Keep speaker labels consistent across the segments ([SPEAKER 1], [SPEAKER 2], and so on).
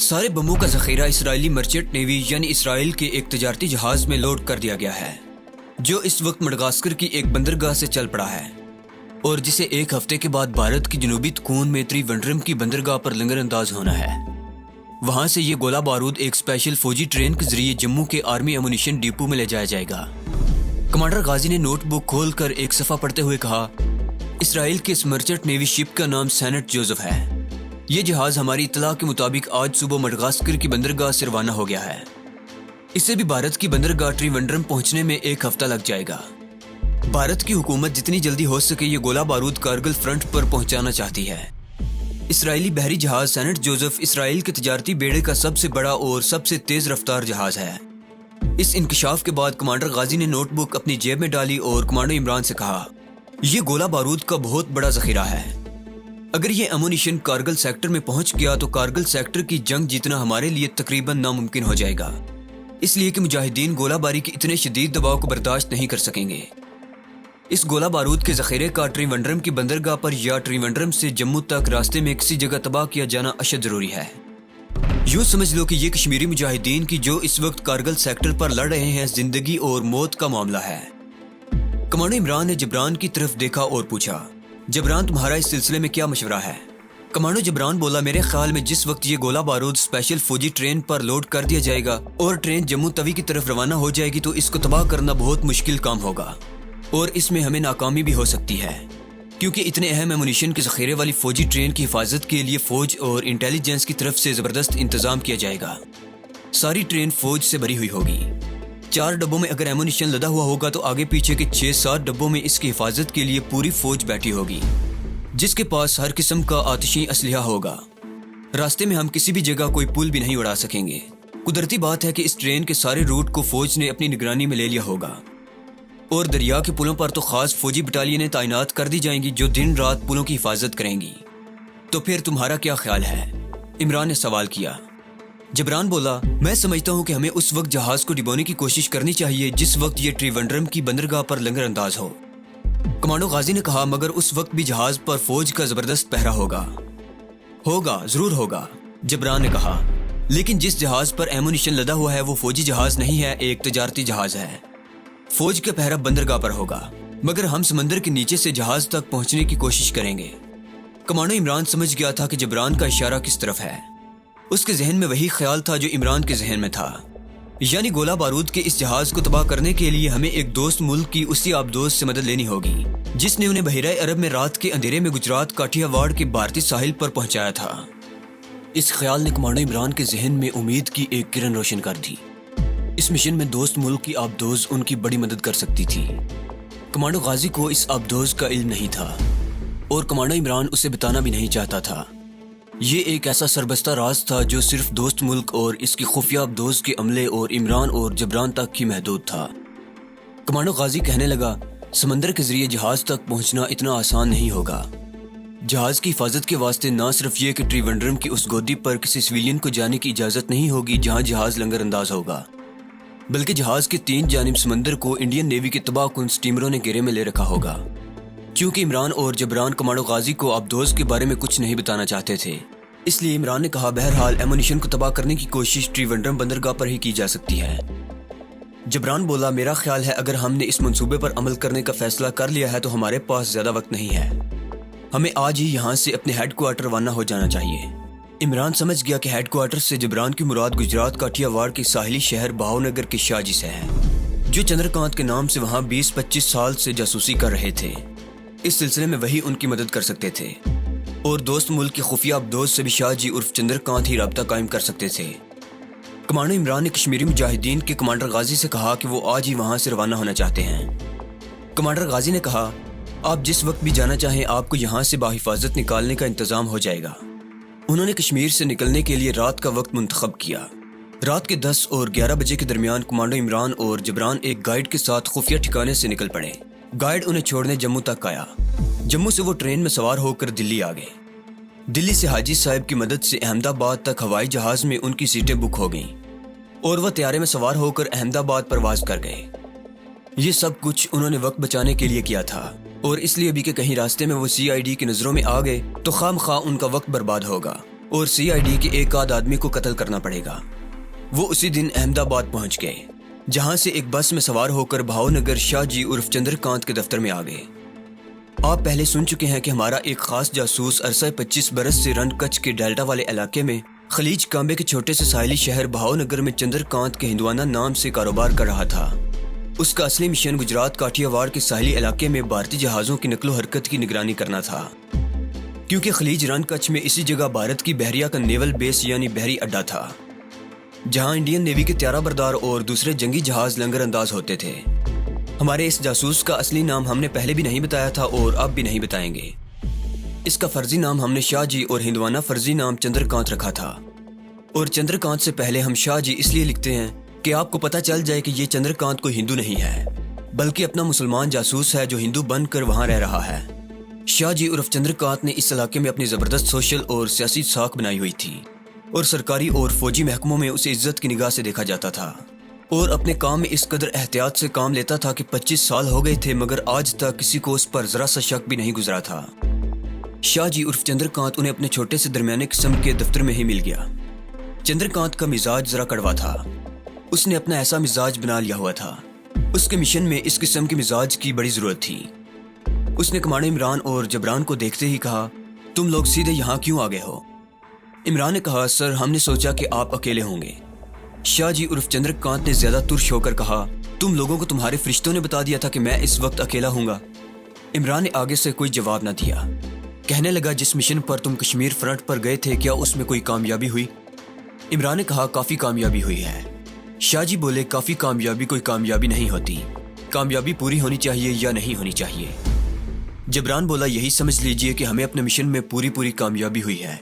[SPEAKER 1] سارے بموں کا ذخیرہ اسرائیلی مرچنٹ نیوی یعنی اسرائیل کے ایک تجارتی جہاز میں لوڈ کر دیا گیا ہے جو اس وقت مڈغاسکر کی ایک بندرگاہ سے چل پڑا ہے اور جسے ایک ہفتے کے بعد بھارت کی جنوبی تکون میں تریونڈرم کی بندرگاہ پر لنگر انداز ہونا ہے۔ وہاں سے یہ گولہ بارود ایک اسپیشل فوجی ٹرین کے ذریعے جموں کے آرمی ایمونیشن ڈپو میں لے جایا جائے گا۔ کمانڈر غازی نے نوٹ بک کھول کر ایک صفحہ پڑھتے ہوئے کہا، اسرائیل کے اس مرچنٹ نیوی شپ کا نام سینٹ جوزف ہے۔ یہ جہاز ہماری اطلاع کے مطابق آج صبح مڈغاسکر کی بندرگاہ سے روانہ ہو گیا ہے۔ اسے بھی بھارت کی بندرگاہ تریونڈرم پہنچنے میں ایک ہفتہ لگ جائے گا۔ بھارت کی حکومت جتنی جلدی ہو سکے یہ گولہ بارود کارگل فرنٹ پر پہنچانا چاہتی ہے۔ اسرائیلی بحری جہاز سینٹ جوزف اسرائیل کے تجارتی بیڑے کا سب سے بڑا اور سب سے تیز رفتار جہاز ہے۔ اس انکشاف کے بعد کمانڈر غازی نے نوٹ بک اپنی جیب میں ڈالی اور کمانڈر عمران سے کہا، یہ گولہ بارود کا بہت بڑا ذخیرہ ہے۔ اگر یہ ایمونیشن کارگل سیکٹر میں پہنچ گیا تو کارگل سیکٹر کی جنگ جیتنا ہمارے لیے تقریباً ناممکن ہو جائے گا، اس لیے کہ مجاہدین گولہ باری کے اتنے شدید دباؤ کو برداشت نہیں کر سکیں گے۔ اس گولہ بارود کے ذخیرے کا تریونڈرم کی بندرگاہ پر یا تریونڈرم سے جموں تک راستے میں کسی جگہ تباہ کیا جانا اشد ضروری ہے۔ یوں سمجھ لو کہ یہ کشمیری مجاہدین کی جو اس وقت کارگل سیکٹر پر لڑ رہے ہیں زندگی اور موت کا معاملہ ہے۔ کمانڈر عمران نے جبران کی طرف دیکھا اور پوچھا، جبران تمہارا اس سلسلے میں کیا مشورہ ہے؟ کمانڈر جبران بولا، میرے خیال میں جس وقت یہ گولہ بارود اسپیشل فوجی ٹرین پر لوڈ کر دیا جائے گا اور ٹرین جموں توی کی طرف روانہ ہو جائے گی تو اس کو تباہ کرنا بہت مشکل کام ہوگا اور اس میں ہمیں ناکامی بھی ہو سکتی ہے، کیونکہ اتنے اہم ایمونیشن کے ذخیرے والی فوجی ٹرین کی حفاظت کے لیے فوج اور انٹیلیجنس کی طرف سے زبردست انتظام کیا جائے گا۔ ساری ٹرین فوج سے بھری ہوئی ہوگی۔ 4 ڈبوں میں اگر ایمونیشن لدا ہوا ہوگا تو آگے پیچھے کے 6-7 ڈبوں میں اس کی حفاظت کے لیے پوری فوج بیٹھی ہوگی جس کے پاس ہر قسم کا آتشی اسلحہ ہوگا۔ راستے میں ہم کسی بھی جگہ کوئی پل بھی نہیں اڑا سکیں گے۔ قدرتی بات ہے کہ اس ٹرین کے سارے روٹ کو فوج نے اپنی نگرانی میں لے لیا ہوگا اور دریا کے پلوں پر تو خاص فوجی بٹالینیں تعینات کر دی جائیں گی جو دن رات پلوں کی حفاظت کریں گی۔ تو پھر تمہارا کیا خیال ہے؟ عمران نے سوال کیا۔ جبران بولا، میں سمجھتا ہوں کہ ہمیں اس وقت جہاز کو ڈبونے کی کوشش کرنی چاہیے جس وقت یہ تریونڈرم کی بندرگاہ پر لنگر انداز ہو۔ کمانڈو غازی نے کہا، مگر اس وقت بھی جہاز پر فوج کا زبردست پہرا ہوگا۔ ضرور ہوگا، جبران نے کہا، لیکن جس جہاز پر ایمونیشن لدا ہوا ہے وہ فوجی جہاز نہیں ہے، ایک تجارتی جہاز ہے۔ فوج کا پہرا بندرگاہ پر ہوگا، مگر ہم سمندر کے نیچے سے جہاز تک پہنچنے کی کوشش کریں گے۔ کمانڈو عمران سمجھ گیا تھا کہ جبران کا اشارہ کس طرف ہے۔ اس کے ذہن میں وہی خیال تھا جو عمران کے ذہن میں تھا، یعنی گولہ بارود کے اس جہاز کو تباہ کرنے کے لیے ہمیں ایک دوست ملک کی اسی آبدوز سے مدد لینی ہوگی جس نے انہیں بحیرہ عرب میں رات کے اندھیرے میں گجرات کاٹھیا واڑ کے بھارتی ساحل پر پہنچایا تھا۔ اس خیال نے کمانڈو عمران کے ذہن میں امید کی ایک کرن روشن کر دی۔ اس مشن میں دوست ملک کی آبدوز ان کی بڑی مدد کر سکتی تھی۔ کمانڈو غازی کو اس آبدوز کا علم نہیں تھا اور کمانڈو عمران اسے بتانا بھی نہیں چاہتا تھا۔ یہ ایک ایسا سربستہ راز تھا جو صرف دوست ملک اور اس کی خفیہ آبدوز کے عملے اور عمران اور جبران تک ہی محدود تھا۔ کمانڈو غازی کہنے لگا، سمندر کے ذریعے جہاز تک پہنچنا اتنا آسان نہیں ہوگا۔ جہاز کی حفاظت کے واسطے نہ صرف یہ کہ تریونڈرم کی اس گودی پر کسی سویلین کو جانے کی اجازت نہیں ہوگی جہاں جہاز لنگر انداز ہوگا، بلکہ جہاز کے 3 جانب سمندر کو انڈین نیوی کے تباہ کن سٹیمروں نے گھیرے میں لے رکھا ہوگا۔ چونکہ عمران اور جبران کمانڈو غازی کو آبدوز کے بارے میں کچھ نہیں بتانا چاہتے تھے، اس لیے عمران نے کہا، بہرحال ایمونیشن کو تباہ کرنے کی کوشش تریونڈرم بندرگاہ پر ہی کی جا سکتی ہے۔ جبران بولا، میرا خیال ہے اگر ہم نے اس منصوبے پر عمل کرنے کا فیصلہ کر لیا ہے تو ہمارے پاس زیادہ وقت نہیں ہے، ہمیں آج ہی یہاں سے اپنے ہیڈ کوارٹر روانہ ہو جانا چاہیے۔ عمران سمجھ گیا کہ ہیڈ کوارٹر سے جبران کی مراد گجرات کاٹھیا واڑ کے ساحلی شہر بھاؤ نگر کے شاہ جی سے ہے، جو چندرکانت کے نام سے وہاں 20-25 سال سے جاسوسی کر رہے تھے۔ اس سلسلے میں وہی ان کی مدد کر سکتے تھے اور دوست ملک کی خفیہ آبدوز سے بھی شاہ جی عرف چندرکانت ہی رابطہ قائم کر سکتے تھے۔ کمانڈو عمران نے کشمیری مجاہدین کے کمانڈر غازی سے کہا کہ وہ آج ہی وہاں سے روانہ ہونا چاہتے ہیں۔ کمانڈر غازی نے کہا، آپ جس وقت بھی جانا چاہیں آپ کو یہاں سے باحفاظت نکالنے کا انتظام ہو جائے گا۔ انہوں نے کشمیر سے نکلنے کے لیے رات کا وقت منتخب کیا۔ رات کے 10 اور 11 بجے کے درمیان کمانڈو عمران اور جبران ایک گائیڈ کے ساتھ خفیہ ٹھکانے سے نکل پڑے۔ گائیڈ انہیں چھوڑنے جموں تک آیا۔ جموں سے وہ ٹرین میں سوار ہو کر دلی آ گئے۔ دلی سے حاجی صاحب کی مدد سے احمد آباد تک ہوائی جہاز میں ان کی سیٹیں بک ہو گئیں اور وہ طیارے میں سوار ہو کر احمد آباد پرواز کر گئے۔ یہ سب کچھ انہوں نے وقت بچانے کے لیے کیا تھا اور اس لیے بھی کہ کہیں راستے میں وہ CID کی نظروں میں آ گئے تو خام خواہ ان کا وقت برباد ہوگا۔ اور CID کے ایک آدھ آدمی کو قتل کرنا پڑے گا۔ وہ اسی دن احمد آباد پہنچ گئے، جہاں سے ایک بس میں سوار ہو کر بھاؤ نگر شاہ جی عرف چندر کانت کے دفتر میں آ گئے۔ آپ پہلے سن چکے ہیں کہ ہمارا ایک خاص جاسوس عرصہ 25 برس سے رن کچھ کے ڈیلٹا والے علاقے میں خلیج کانبے کے چھوٹے سے ساحلی شہر بھاؤ نگر میں چندر کانت کے ہندوانہ نام سے کاروبار کر رہا تھا۔ اس کا اصلی مشن گجرات کاٹھیا واڑ کے ساحلی علاقے میں بھارتی جہازوں کی نقل و حرکت کی نگرانی کرنا تھا، کیونکہ خلیج رن کچھ میں اسی جگہ بھارت کی بحریہ کا نیول بیس یعنی بحری اڈا تھا، جہاں انڈین نیوی کے طیارہ بردار اور دوسرے جنگی جہاز لنگر انداز ہوتے تھے۔ ہمارے اس جاسوس کا اصلی نام ہم نے پہلے بھی نہیں بتایا تھا اور اب بھی نہیں بتائیں گے۔ اس کا فرضی نام ہم نے شاہ جی اور ہندوانہ فرضی نام چندر کانت رکھا تھا، اور چندر کانت سے پہلے ہم شاہ جی اس لیے لکھتے ہیں کہ آپ کو پتہ چل جائے کہ یہ چندر کانت کوئی ہندو نہیں ہے، بلکہ اپنا مسلمان جاسوس ہے جو ہندو بن کر وہاں رہ رہا ہے۔ شاہ جی عرف چندر کانت نے اس علاقے میں اپنی زبردست سوشل اور سیاسی ساکھ بنائی ہوئی تھی، اور سرکاری اور فوجی محکموں میں اسے عزت کی نگاہ سے دیکھا جاتا تھا، اور اپنے کام میں اس قدر احتیاط سے کام لیتا تھا کہ 25 سال ہو گئے تھے مگر آج تک کسی کو اس پر ذرا سا شک بھی نہیں گزرا تھا۔ شاہ جی عرف چندر کانت انہیں اپنے چھوٹے سے درمیانے قسم کے دفتر میں ہی مل گیا۔ چندر کانت کا مزاج ذرا کڑوا تھا، اس نے اپنا ایسا مزاج بنا لیا ہوا تھا۔ اس کے مشن میں اس قسم کے مزاج کی بڑی ضرورت تھی۔ اس نے کمانڈر عمران اور جبران کو دیکھتے ہی کہا، تم لوگ سیدھے یہاں کیوں آ گئے ہو؟ عمران نے کہا، سر ہم نے سوچا کہ آپ اکیلے ہوں گے۔ شاہ جی عرف چندر کانت نے زیادہ ترش ہو کر کہا، تم لوگوں کو تمہارے فرشتوں نے بتا دیا تھا کہ میں اس وقت اکیلا ہوں گا؟ عمران نے آگے سے کوئی جواب نہ دیا، کہنے لگا، جس مشن پر تم کشمیر فرنٹ پر گئے تھے کیا اس میں کوئی کامیابی ہوئی؟ عمران نے کہا، کافی کامیابی ہوئی ہے۔ شاہ جی بولے، کافی کامیابی کوئی کامیابی نہیں ہوتی، کامیابی پوری ہونی چاہیے یا نہیں ہونی چاہیے۔ جبران بولا، یہی سمجھ لیجئے کہ ہمیں اپنے مشن میں پوری کامیابی ہوئی ہے۔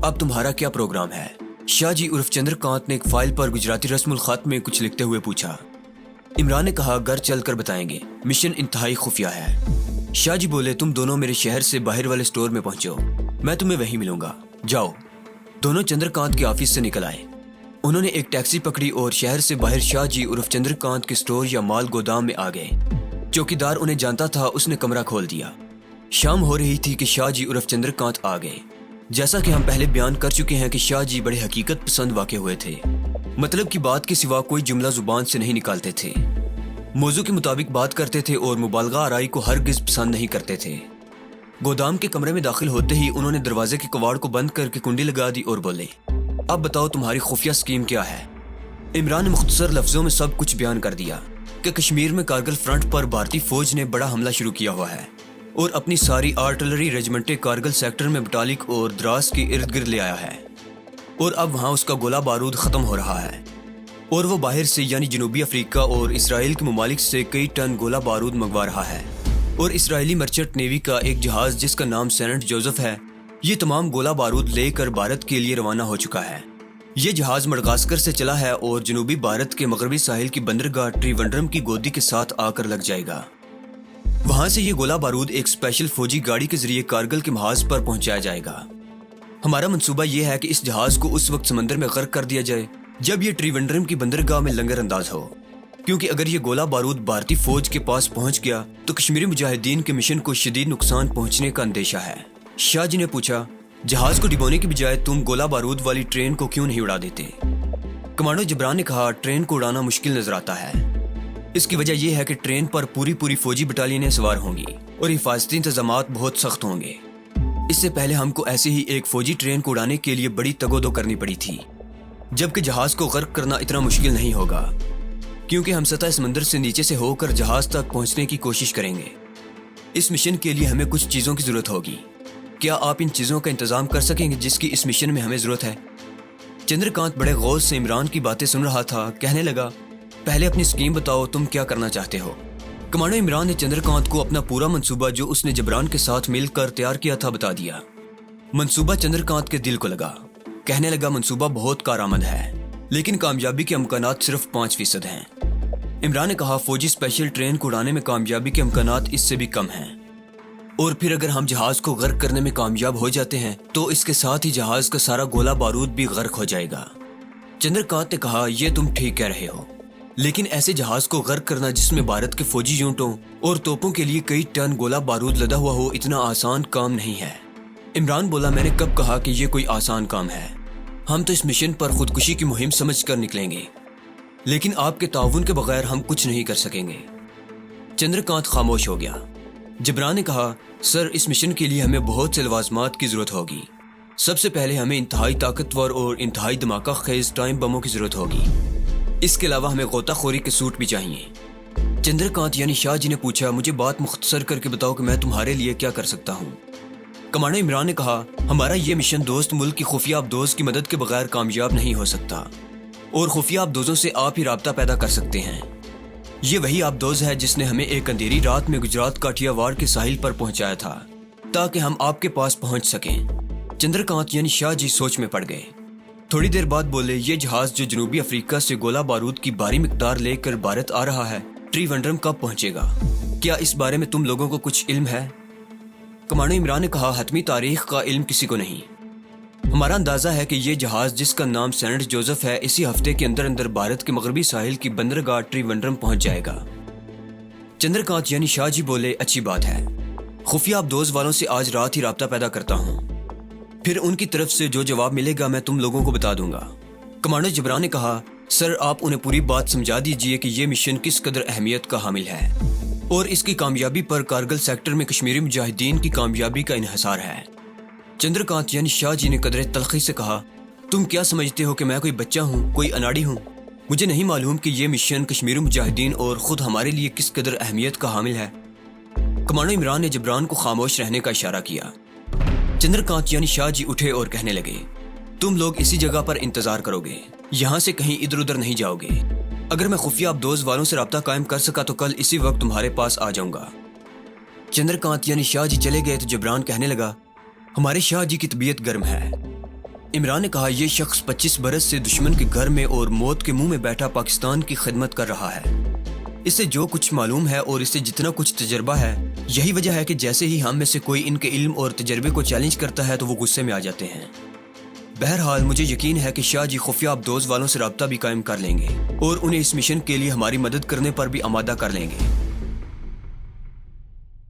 [SPEAKER 1] اب تمہارا کیا پروگرام ہے؟ شاہ جی عرف چندر کانت نے ایک فائل پر گجراتی رسم الخط میں کچھ لکھتے ہوئے پوچھا۔ عمران نے کہا، گھر چل کر بتائیں گے، مشن انتہائی خفیہ ہے۔ شاہ جی بولے، تم دونوں میرے شہر سے باہر والے سٹور میں پہنچو، میں تمہیں وہیں ملوں گا، جاؤ۔ دونوں چندر کانت کے آفس سے نکل آئے۔ انہوں نے ایک ٹیکسی پکڑی اور شہر سے باہر شاہ جی عرف چندر کانت کے سٹور یا مال گودام میں آ گئے۔ چوکیدار انہیں جانتا تھا، اس نے کمرہ کھول دیا۔ شام ہو رہی تھی کہ شاہ جی عرف چندر کانت آ گئے۔ جیسا کہ ہم پہلے بیان کر چکے ہیں کہ شاہ جی بڑے حقیقت پسند واقع ہوئے تھے، مطلب کی بات کے سوا کوئی جملہ زبان سے نہیں نکالتے تھے، موضوع کے مطابق بات کرتے تھے اور مبالغہ آرائی کو ہرگز پسند نہیں کرتے تھے۔ گودام کے کمرے میں داخل ہوتے ہی انہوں نے دروازے کے کواڑ کو بند کر کے کنڈی لگا دی اور بولے، اب بتاؤ تمہاری خفیہ اسکیم کیا ہے؟ عمران نے مختصر لفظوں میں سب کچھ بیان کر دیا کہ کشمیر میں کارگل فرنٹ پر بھارتی فوج نے بڑا حملہ شروع کیا ہوا ہے اور اپنی ساری آرٹلری ریجمنٹیں کارگل سیکٹر میں بٹالک اور دراس کے ارد گرد لے آیا ہے، اور اب وہاں اس کا گولہ بارود ختم ہو رہا ہے، اور وہ باہر سے یعنی جنوبی افریقہ اور اسرائیل کے ممالک سے کئی ٹن گولہ بارود منگوا رہا ہے، اور اسرائیلی مرچنٹ نیوی کا ایک جہاز جس کا نام سینٹ جوزف ہے، یہ تمام گولہ بارود لے کر بھارت کے لیے روانہ ہو چکا ہے۔ یہ جہاز مڈغاسکر سے چلا ہے اور جنوبی بھارت کے مغربی ساحل کی بندرگاہ ٹریونڈرم کی گودی کے ساتھ آ کر لگ جائے گا۔ وہاں سے یہ گولہ بارود ایک اسپیشل فوجی گاڑی کے ذریعے کارگل کے محاذ پر پہنچایا جائے گا۔ ہمارا منصوبہ یہ ہے کہ اس جہاز کو اس وقت سمندر میں غرق کر دیا جائے جب یہ ٹریونڈرم کی بندرگاہ میں لنگر انداز ہو، کیونکہ اگر یہ گولہ بارود بھارتی فوج کے پاس پہنچ گیا تو کشمیری مجاہدین کے مشن کو شدید نقصان پہنچنے کا اندیشہ ہے۔ شاہ جی نے پوچھا، جہاز کو ڈبونے کی بجائے تم گولہ بارود والی ٹرین کو کیوں نہیں اڑا دیتے؟ کمانڈر جبران نے کہا، ٹرین کو اڑانا مشکل نظر آتا ہے۔ اس کی وجہ یہ ہے کہ ٹرین پر پوری فوجی بٹالینیں سوار ہوں گی اور حفاظتی انتظامات بہت سخت ہوں گے۔ اس سے پہلے ہم کو ایسے ہی ایک فوجی ٹرین کو اڑانے کے لیے بڑی تگودو کرنی پڑی تھی، جبکہ جہاز کو غرق کرنا اتنا مشکل نہیں ہوگا، کیونکہ ہم سطح سمندر سے نیچے سے ہو کر جہاز تک پہنچنے کی کوشش کریں گے۔ اس مشن کے لیے ہمیں کچھ چیزوں کی ضرورت ہوگی، کیا آپ ان چیزوں کا انتظام کر سکیں گے جس کی اس مشن میں ہمیں ضرورت ہے؟ چندر کانت بڑے غور سے عمران کی باتیں سن رہا تھا، کہنے لگا، پہلے اپنی اسکیم بتاؤ، تم کیا کرنا چاہتے ہو؟ کمانڈر عمران نے چندر کانت کو اپنا پورا منصوبہ جو اس نے جبران کے ساتھ مل کر تیار کیا تھا بتا دیا۔ منصوبہ چندر کانت کے دل کو لگا، کہنے لگا، منصوبہ بہت کارآمد ہے لیکن کامیابی کے امکانات صرف 5% ہیں۔ عمران نے کہا، فوجی اسپیشل ٹرین کو اڑانے میں کامیابی کے امکانات اس سے بھی کم ہیں، اور پھر اگر ہم جہاز کو غرق کرنے میں کامیاب ہو جاتے ہیں تو اس کے ساتھ ہی جہاز کا سارا گولہ بارود بھی غرق ہو جائے گا۔ چندر کانت نے کہا، یہ تم ٹھیک کہہ رہے ہو، لیکن ایسے جہاز کو غرق کرنا جس میں بھارت کے فوجی یونٹوں اور توپوں کے لیے کئی ٹن گولہ بارود لدا ہوا ہو اتنا آسان کام نہیں ہے۔ عمران بولا میں نے کب کہا کہ یہ کوئی آسان کام ہے، ہم تو اس مشن پر خودکشی کی مہم سمجھ کر نکلیں گے، لیکن آپ کے تعاون کے بغیر ہم کچھ نہیں کر سکیں گے۔ چندرکانت خاموش ہو گیا۔ جبران نے کہا سر اس مشن کے لیے ہمیں بہت سے لوازمات کی ضرورت ہوگی۔ سب سے پہلے ہمیں انتہائی طاقتور اور انتہائی دھماکہ خیز ٹائم بموں کی ضرورت ہوگی۔ اس کے علاوہ ہمیں غوطہ خوری کے سوٹ بھی چاہیے۔ چندرکانت یعنی شاہ جی نے پوچھا مجھے بات مختصر کر کے بتاؤ کہ میں تمہارے لیے کیا کر سکتا ہوں۔ کمانڈر عمران نے کہا ہمارا یہ مشن دوست ملک کی خفیہ آبدوز کی مدد کے بغیر کامیاب نہیں ہو سکتا، اور خفیہ آبدوزوں سے آپ ہی رابطہ پیدا کر سکتے ہیں۔ یہ وہی آبدوز ہے جس نے ہمیں ایک اندھیری رات میں گجرات کاٹھیا واڑ کے ساحل پر پہنچایا تھا تاکہ ہم آپ کے پاس پہنچ سکیں۔ چندرکانت یعنی شاہ جی سوچ میں پڑ گئے۔ تھوڑی دیر بعد بولے یہ جہاز جو جنوبی افریقہ سے گولہ بارود کی بھاری مقدار لے کر بھارت آ رہا ہے ٹریونڈرم کب پہنچے گا؟ کیا اس بارے میں تم لوگوں کو کچھ علم ہے؟ کمانڈر عمران نے کہا حتمی تاریخ کا علم کسی کو نہیں، ہمارا اندازہ ہے کہ یہ جہاز جس کا نام سینٹ جوزف ہے اسی ہفتے کے اندر اندر بھارت کے مغربی ساحل کی بندرگاہ ٹریونڈرم پہنچ جائے گا۔ چندرکانت یعنی شاہ جی بولے اچھی بات ہے، خفیہ آبدوز والوں سے آج رات ہی رابطہ پیدا کرتا ہوں، پھر ان کی طرف سے جو جواب ملے گا میں تم لوگوں کو بتا دوں گا۔ کمانڈر جبران نے کہا سر آپ انہیں پوری بات سمجھا دیجئے کہ یہ مشن کس قدر اہمیت کا حامل ہے اور اس کی کامیابی پر کارگل سیکٹر میں کشمیری مجاہدین کی کامیابی کا انحصار ہے۔ چندرکانت یعنی شاہ جی نے قدر تلخی سے کہا تم کیا سمجھتے ہو کہ میں کوئی بچہ ہوں، کوئی اناڑی ہوں؟ مجھے نہیں معلوم کہ یہ مشن کشمیری مجاہدین اور خود ہمارے لیے کس قدر اہمیت کا حامل ہے۔ کمانڈر عمران نے جبران کو خاموش رہنے کا اشارہ کیا۔ چندرکانت یعنی شاہ جی اٹھے اور کہنے لگے تم لوگ اسی جگہ پر انتظار کرو گے، یہاں سے کہیں ادھر ادھر نہیں جاؤ گے۔ اگر میں خفیہ آبدوز والوں سے رابطہ قائم کر سکا تو کل اسی وقت تمہارے پاس آ جاؤں گا۔ چندرکانت یعنی شاہ جی چلے گئے تو جبران کہنے لگا ہمارے شاہ جی کی طبیعت گرم ہے۔ عمران نے کہا یہ شخص 25 برس سے دشمن کے گھر میں اور موت کے منہ میں بیٹھا پاکستان کی خدمت کر رہا ہے، اس سے جو کچھ معلوم ہے اور اس سے جتنا کچھ تجربہ ہے، یہی وجہ ہے کہ جیسے ہی ہم میں سے کوئی ان کے علم اور تجربے کو چیلنج کرتا ہے تو وہ غصے میں آ جاتے ہیں۔ بہرحال مجھے یقین ہے کہ شاہ جی خفیہ آبدوز والوں سے رابطہ بھی قائم کر لیں گے اور انہیں اس مشن کے لیے ہماری مدد کرنے پر بھی آمادہ کر لیں گے۔